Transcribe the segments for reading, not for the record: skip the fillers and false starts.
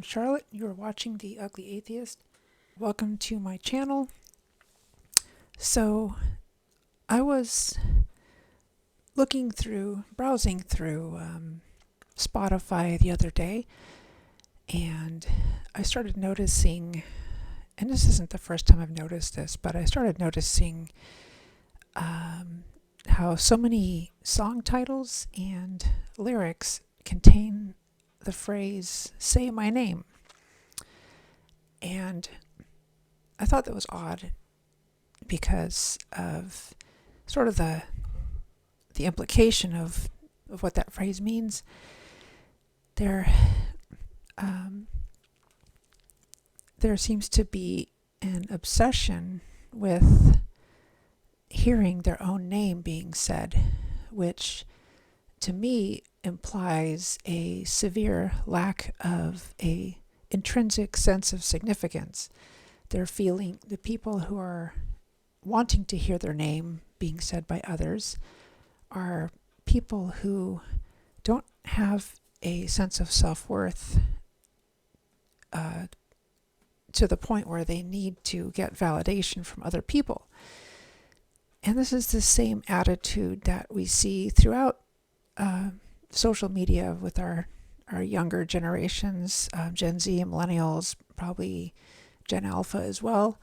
I'm Charlotte. You are watching The Ugly Atheist. Welcome to my channel. So, I was browsing through Spotify the other day, and I started noticing, and this isn't the first time I've noticed this, but I started noticing how so many song titles and lyrics contain the phrase, "say my name." And I thought that was odd because of sort of the implication of what that phrase means. There seems to be an obsession with hearing their own name being said, which to me implies a severe lack of a intrinsic sense of significance. The people who are wanting to hear their name being said by others are people who don't have a sense of self-worth to the point where they need to get validation from other people. And this is the same attitude that we see throughout social media with our younger generations, Gen Z and millennials, probably Gen Alpha as well,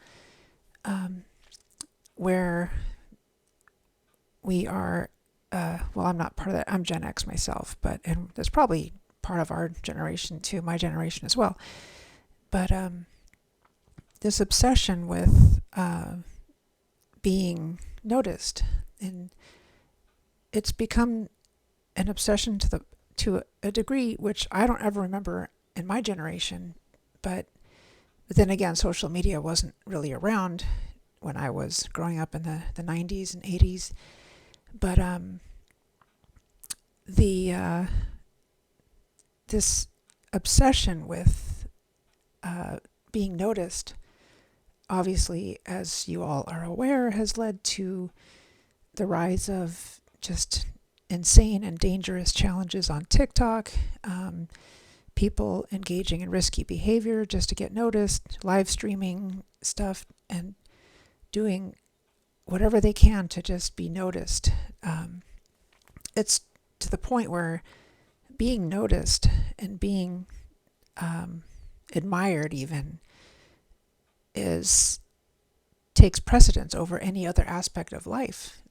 where we are, I'm not part of that, I'm Gen X myself, and that's probably part of our generation too, my generation as well. But this obsession with being noticed, and it's become an obsession to a degree which I don't ever remember in my generation, but then again, social media wasn't really around when I was growing up in the 90s and 80s. But this obsession with being noticed, obviously, as you all are aware, has led to the rise of just insane and dangerous challenges on TikTok, people engaging in risky behavior just to get noticed, live streaming stuff, and doing whatever they can to just be noticed. It's to the point where being noticed and being admired even takes precedence over any other aspect of life.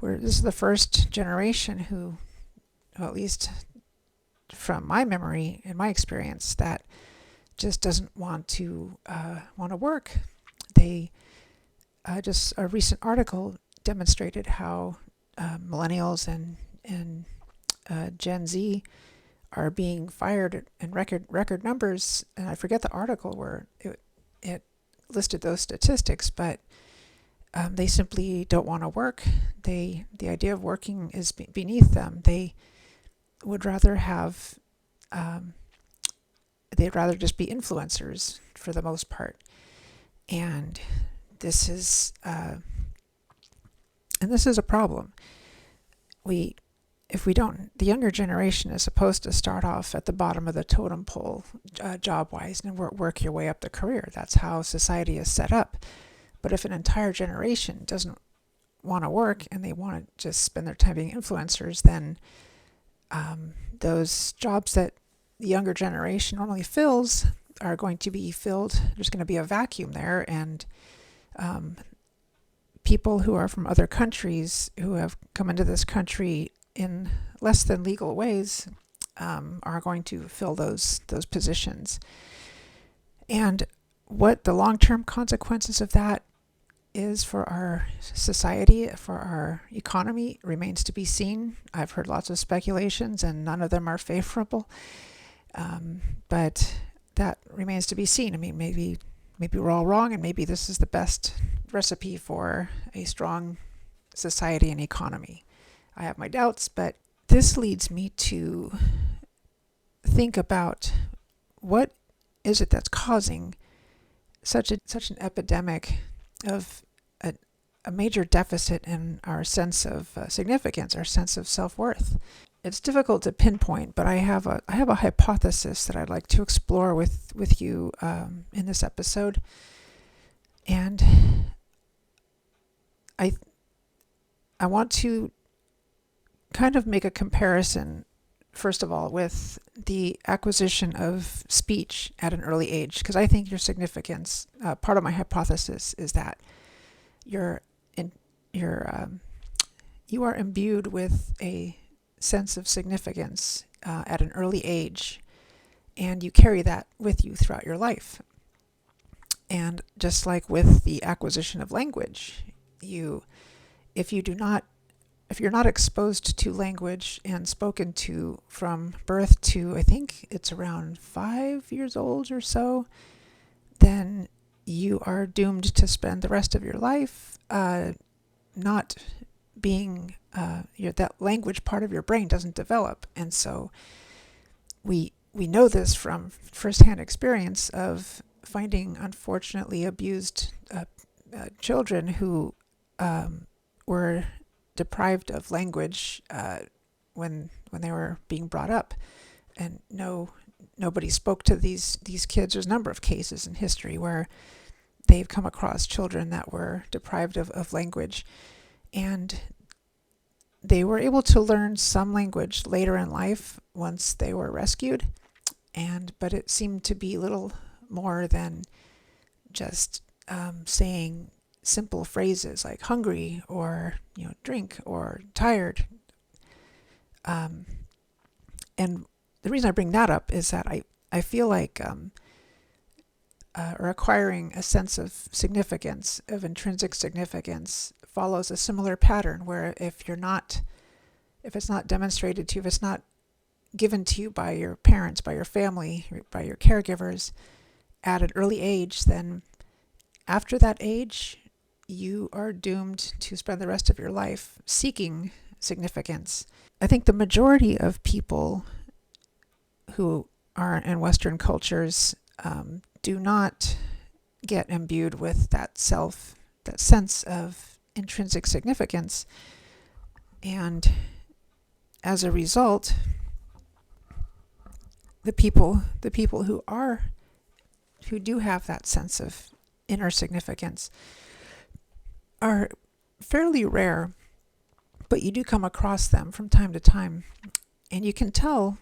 This is the first generation who, well, at least from my memory and my experience, that just doesn't want to work. Just a recent article demonstrated how millennials and Gen Z are being fired in record numbers, and I forget the article where it listed those statistics, but they simply don't want to work. The idea of working is beneath them. They would rather they'd rather just be influencers for the most part. And this is a problem. The younger generation is supposed to start off at the bottom of the totem pole, job-wise, and work your way up the career. That's how society is set up. But if an entire generation doesn't want to work and they want to just spend their time being influencers, then those jobs that the younger generation normally fills are going to be filled. There's going to be a vacuum there, and people who are from other countries who have come into this country in less than legal ways are going to fill those positions. And what the long-term consequences of that is for our society, for our economy, remains to be seen. I've heard lots of speculations, and none of them are favorable. But that remains to be seen. I mean, maybe we're all wrong, and maybe this is the best recipe for a strong society and economy. I have my doubts, but this leads me to think about what is it that's causing such an epidemic of a major deficit in our sense of significance, our sense of self-worth. it's difficult to pinpoint, but I have a hypothesis that I'd like to explore with you in this episode, and I want to kind of make a comparison, first of all, with the acquisition of speech at an early age, because I think your significance, part of my hypothesis is that you're you are imbued with a sense of significance at an early age, and you carry that with you throughout your life. And just like with the acquisition of language, if you're not exposed to language and spoken to from birth to, I think it's around 5 years old or so, then you are doomed to spend the rest of your life not being, that language part of your brain doesn't develop. And so we know this from firsthand experience of finding unfortunately abused children who were deprived of language when they were being brought up, and nobody spoke to these kids. There's a number of cases in history where they've come across children that were deprived of language, and they were able to learn some language later in life once they were rescued, but it seemed to be little more than just saying simple phrases like hungry or drink or tired. And the reason I bring that up is that I feel like or acquiring a sense of significance, of intrinsic significance, follows a similar pattern where if it's not demonstrated to you, if it's not given to you by your parents, by your family, by your caregivers at an early age, then after that age, you are doomed to spend the rest of your life seeking significance. I think the majority of people who are in Western cultures do not get imbued with that sense of intrinsic significance. And as a result, the people who do have that sense of inner significance are fairly rare, but you do come across them from time to time. And you can tell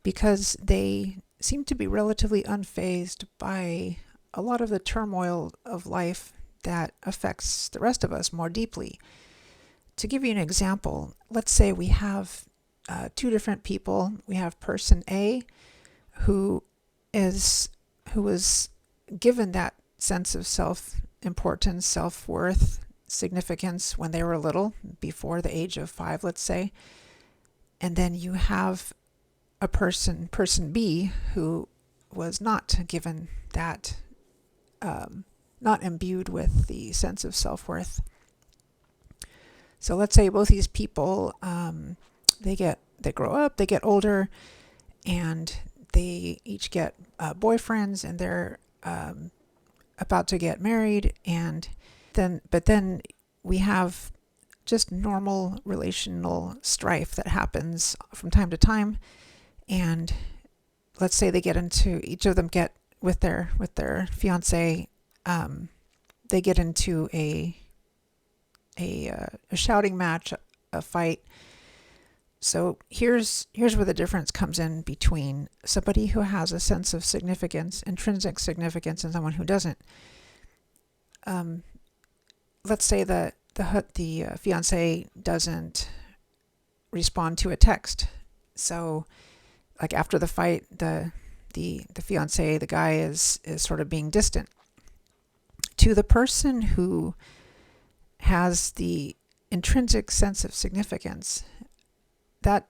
because they seem to be relatively unfazed by a lot of the turmoil of life that affects the rest of us more deeply. To give you an example, let's say we have two different people. We have person A who was given that sense of self-importance, self-worth, significance when they were little, before the age of 5, let's say. And then you have a person B, who was not given that, not imbued with the sense of self-worth. So let's say both these people, they grow up, they get older, and they each get boyfriends, and they're about to get married, but then we have just normal relational strife that happens from time to time. And let's say each of them get with their fiance, they get into a shouting match, a fight. So here's where the difference comes in between somebody who has a sense of significance, intrinsic significance, and someone who doesn't. Let's say that the fiance doesn't respond to a text. So, like after the fight, the fiance, the guy is sort of being distant. To the person who has the intrinsic sense of significance, that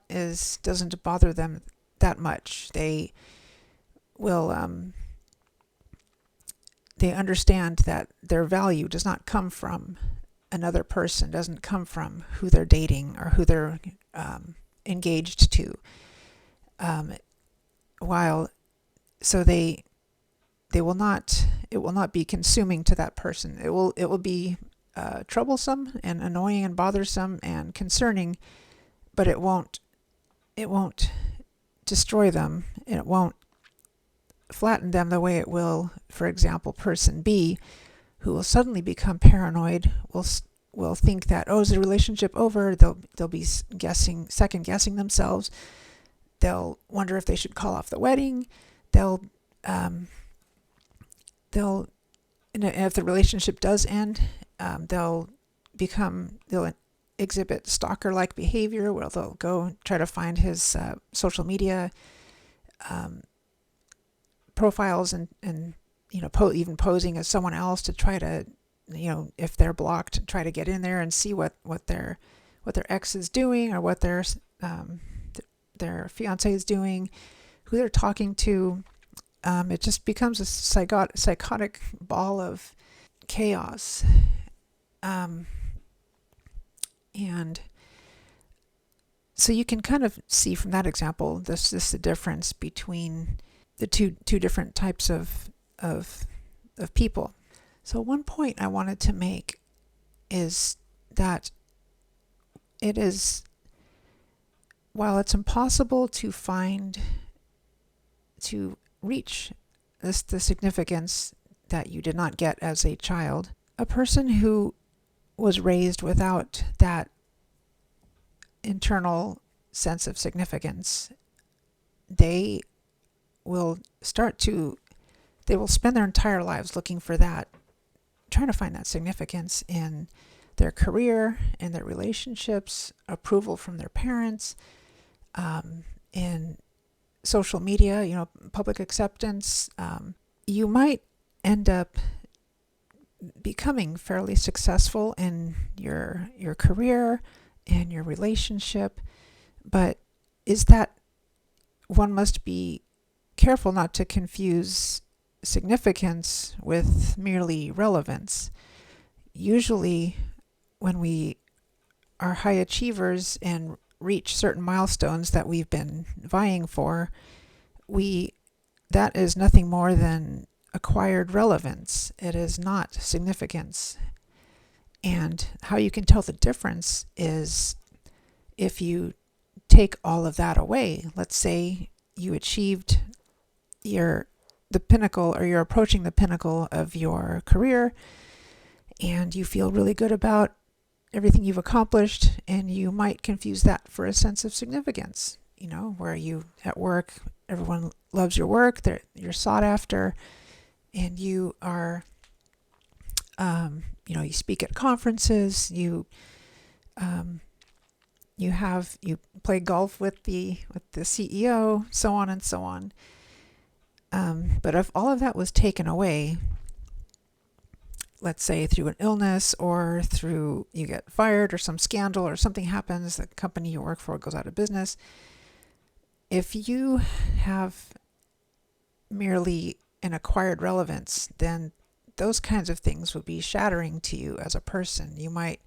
doesn't bother them that much. They will they understand that their value does not come from another person, doesn't come from who they're dating or who they're engaged to. It will not be consuming to that person. It will be troublesome and annoying and bothersome and concerning, but it won't it won't destroy them, and it won't flatten them the way it will, for example, person B, who will suddenly become paranoid, will think that, oh, is the relationship over? They'll be second guessing themselves. They'll wonder if they should call off the wedding. They'll and if the relationship does end, they'll exhibit stalker-like behavior, where they'll go try to find his social media profiles and even posing as someone else to try to, if they're blocked, try to get in there and see what their ex is doing, or what their fiance is doing, who they're talking to. It just becomes a psychotic ball of chaos. And so you can kind of see from that example, this is the difference between the two different types of people. So one point I wanted to make is that while it's impossible to reach the significance that you did not get as a child, a person who was raised without that internal sense of significance, they will spend their entire lives looking for that, trying to find that significance in their career, in their relationships, approval from their parents, in social media, public acceptance. You might end up becoming fairly successful in your career and your relationship, but one must be careful not to confuse significance with merely relevance. Usually when we are high achievers and reach certain milestones that we've been vying for, that is nothing more than acquired relevance. It is not significance. And how you can tell the difference is if you take all of that away. Let's say you achieved the pinnacle, or you're approaching the pinnacle of your career, and you feel really good about everything you've accomplished, and you might confuse that for a sense of significance, where you at work, everyone loves your work, you're sought after, and you are, you speak at conferences, you play golf with the CEO, so on and so on. But if all of that was taken away, let's say through an illness, or through you get fired, or some scandal, or something happens, the company you work for goes out of business, if you have merely an acquired relevance, then those kinds of things would be shattering to you as a person. You might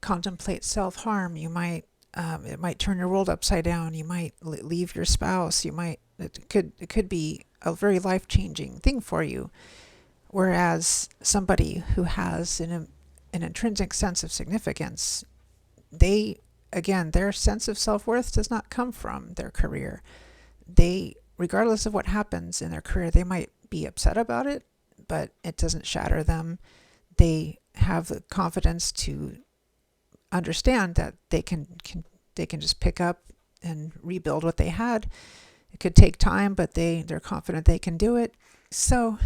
contemplate self-harm. You might it might turn your world upside down. You might leave your spouse. It could be a very life-changing thing for you. Whereas somebody who has an intrinsic sense of significance, their sense of self-worth does not come from their career. Regardless of what happens in their career, they might be upset about it, but it doesn't shatter them. They have the confidence to understand that they can just pick up and rebuild what they had. It could take time, but they're confident they can do it. So,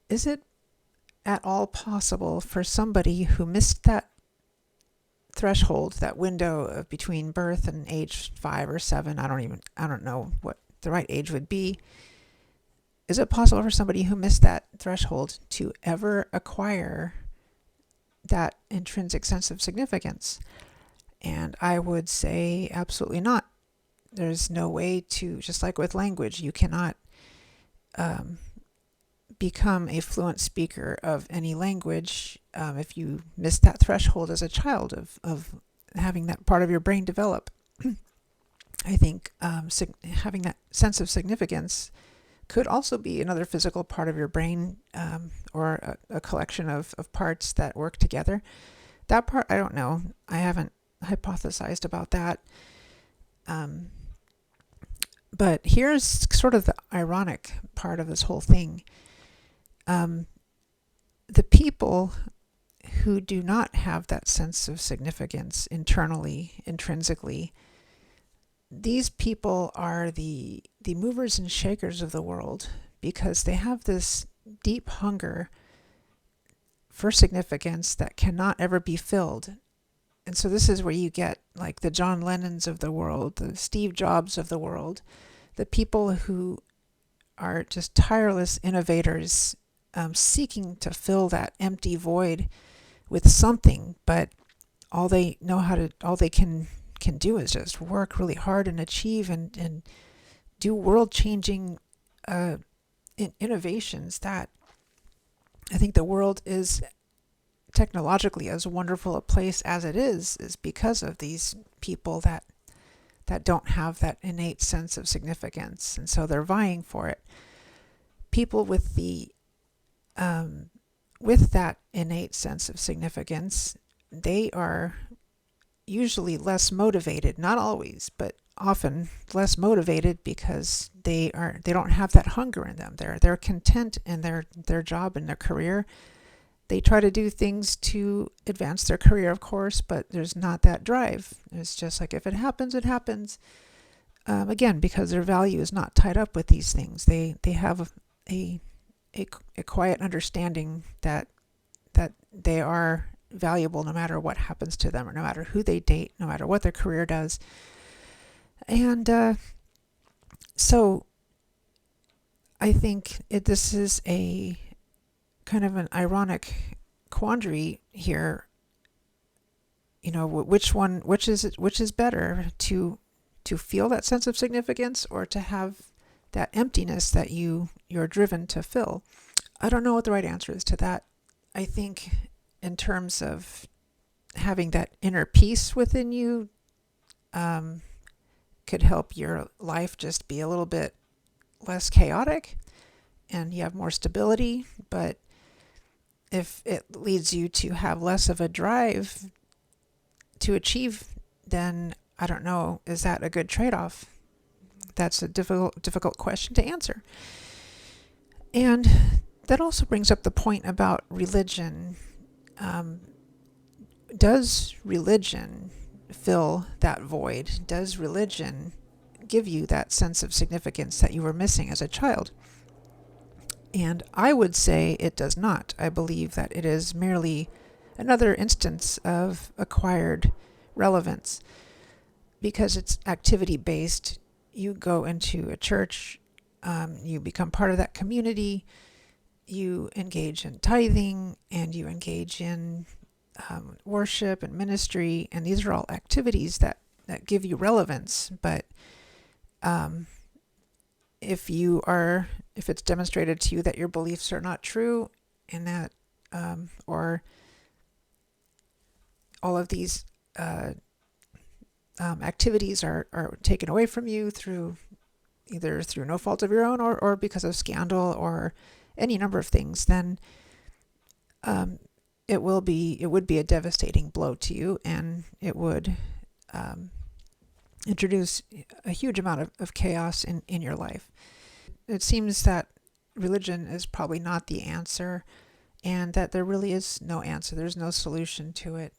is it at all possible for somebody who missed that threshold, that window of between birth and age 5 or 7, I don't know what the right age would be. Is it possible for somebody who missed that threshold to ever acquire that intrinsic sense of significance? And I would say absolutely not. There's no way to, just like with language, you cannot become a fluent speaker of any language if you miss that threshold as a child of having that part of your brain develop. I think having that sense of significance could also be another physical part of your brain, or a collection of parts that work together. That part, I don't know. I haven't hypothesized about that. Um, but here's sort of the ironic part of this whole thing. Um, the people who do not have that sense of significance internally, intrinsically, these people are the movers and shakers of the world, because they have this deep hunger for significance that cannot ever be filled. And so this is where you get like the John Lennons of the world, the Steve Jobs of the world, the people who are just tireless innovators, seeking to fill that empty void with something, but all they can do is just work really hard and achieve and do world-changing innovations that I think the world is technologically as wonderful a place as it is because of these people that don't have that innate sense of significance, and so they're vying for it. People with that innate sense of significance, they are usually less motivated, not always, but often less motivated, because they don't have that hunger in them. They're content in their job and their career. They try to do things to advance their career, of course, but there's not that drive. It's just like, if it happens, it happens. Again, because their value is not tied up with these things. They have a quiet understanding that they are valuable no matter what happens to them, or no matter who they date, no matter what their career does. And so I think this is a kind of an ironic quandary here. You know, which is better, to feel that sense of significance, or to have that emptiness that you're driven to fill? I don't know what the right answer is to that. I think in terms of having that inner peace within you, could help your life just be a little bit less chaotic and you have more stability. But if it leads you to have less of a drive to achieve, then I don't know, is that a good trade-off? That's a difficult question to answer. And that also brings up the point about religion. Does religion fill that void? Does religion give you that sense of significance that you were missing as a child? And I would say it does not. I believe that it is merely another instance of acquired relevance, because it's activity-based. You go into a church, you become part of that community, you engage in tithing, and you engage in worship and ministry, and these are all activities that give you relevance. But if it's demonstrated to you that your beliefs are not true, and that or all of these activities are taken away from you either through no fault of your own, or because of scandal, or any number of things, then it would be a devastating blow to you, and it would introduce a huge amount of chaos in your life. It seems that religion is probably not the answer, and that there really is no answer. There's no solution to it,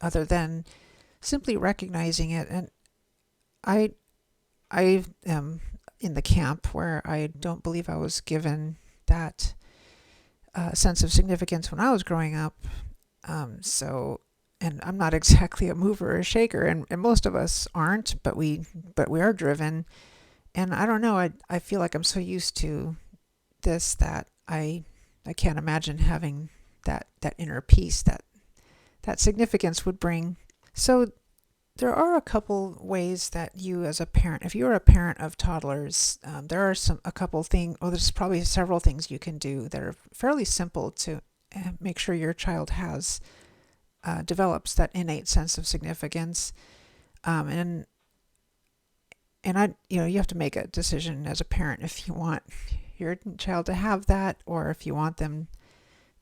other than simply recognizing it. And I am in the camp where I don't believe I was given that sense of significance when I was growing up. And I'm not exactly a mover or a shaker, and most of us aren't, but we are driven. And I don't know, I feel like I'm so used to this that I can't imagine having that inner peace that significance would bring. So there are a couple ways that you, as a parent, if you're a parent of toddlers, there are there's probably several things you can do that are fairly simple to make sure your child develops that innate sense of significance. And you have to make a decision as a parent if you want your child to have that, or if you want them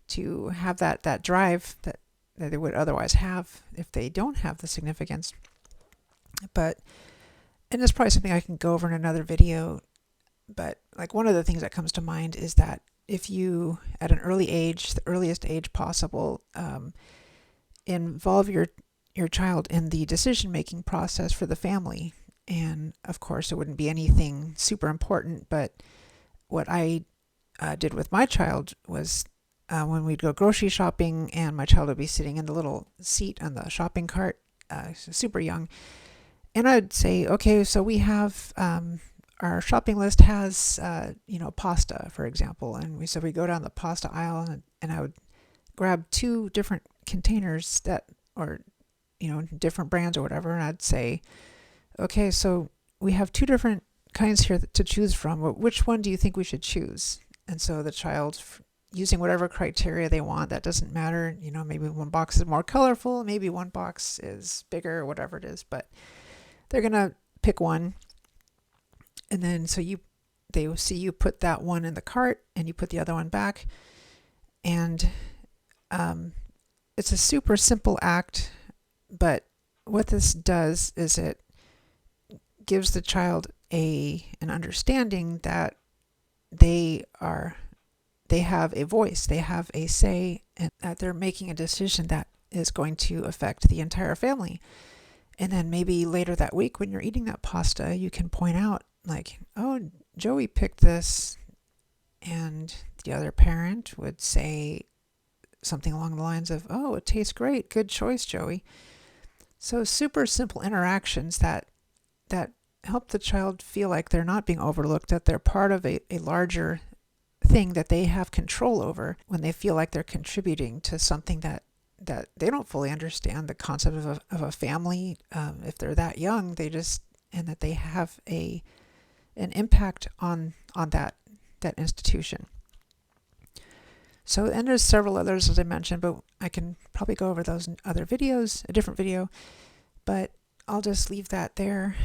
to have that drive that they would otherwise have if they don't have the significance. But, and it's probably something I can go over in another video, but like one of the things that comes to mind is that if you, at an early age, the earliest age possible, involve your child in the decision-making process for the family. And of course, it wouldn't be anything super important, but what I did with my child was when we'd go grocery shopping and my child would be sitting in the little seat on the shopping cart, super young, and I'd say, okay, so we have our shopping list has pasta, for example, and we said we go down the pasta aisle, and I would grab two different containers that, or different brands or whatever, and I'd say, okay, so we have two different kinds here to choose from. Which one do you think we should choose? And so the child, using whatever criteria they want, that doesn't matter. Maybe one box is more colorful, maybe one box is bigger, whatever it is, but they're gonna pick one, and then they will see you put that one in the cart, and you put the other one back, and it's a super simple act, but what this does is it gives the child an understanding that they have a voice, they have a say, and that they're making a decision that is going to affect the entire family. And then maybe later that week when you're eating that pasta, you can point out like, oh, Joey picked this, and the other parent would say something along the lines of, oh, it tastes great, good choice, Joey. So super simple interactions that help the child feel like they're not being overlooked, that they're part of a larger thing that they have control over, when they feel like they're contributing to something that they don't fully understand the concept of a family. If they're that young, and that they have an impact on that institution. So, and there's several others, as I mentioned, but I can probably go over those in other videos, a different video, but I'll just leave that there.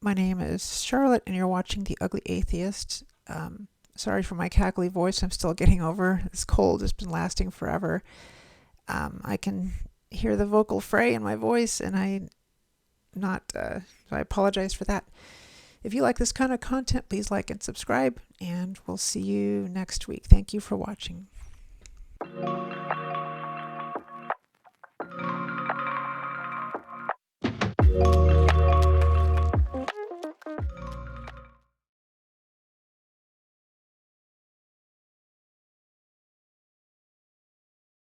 My name is Charlotte, and you're watching The Ugly Atheist. Sorry for my cackly voice. I'm still getting over this cold. It's been lasting forever. I can hear the vocal fray in my voice, and I apologize for that. If you like this kind of content, please like and subscribe, and we'll see you next week. Thank you for watching.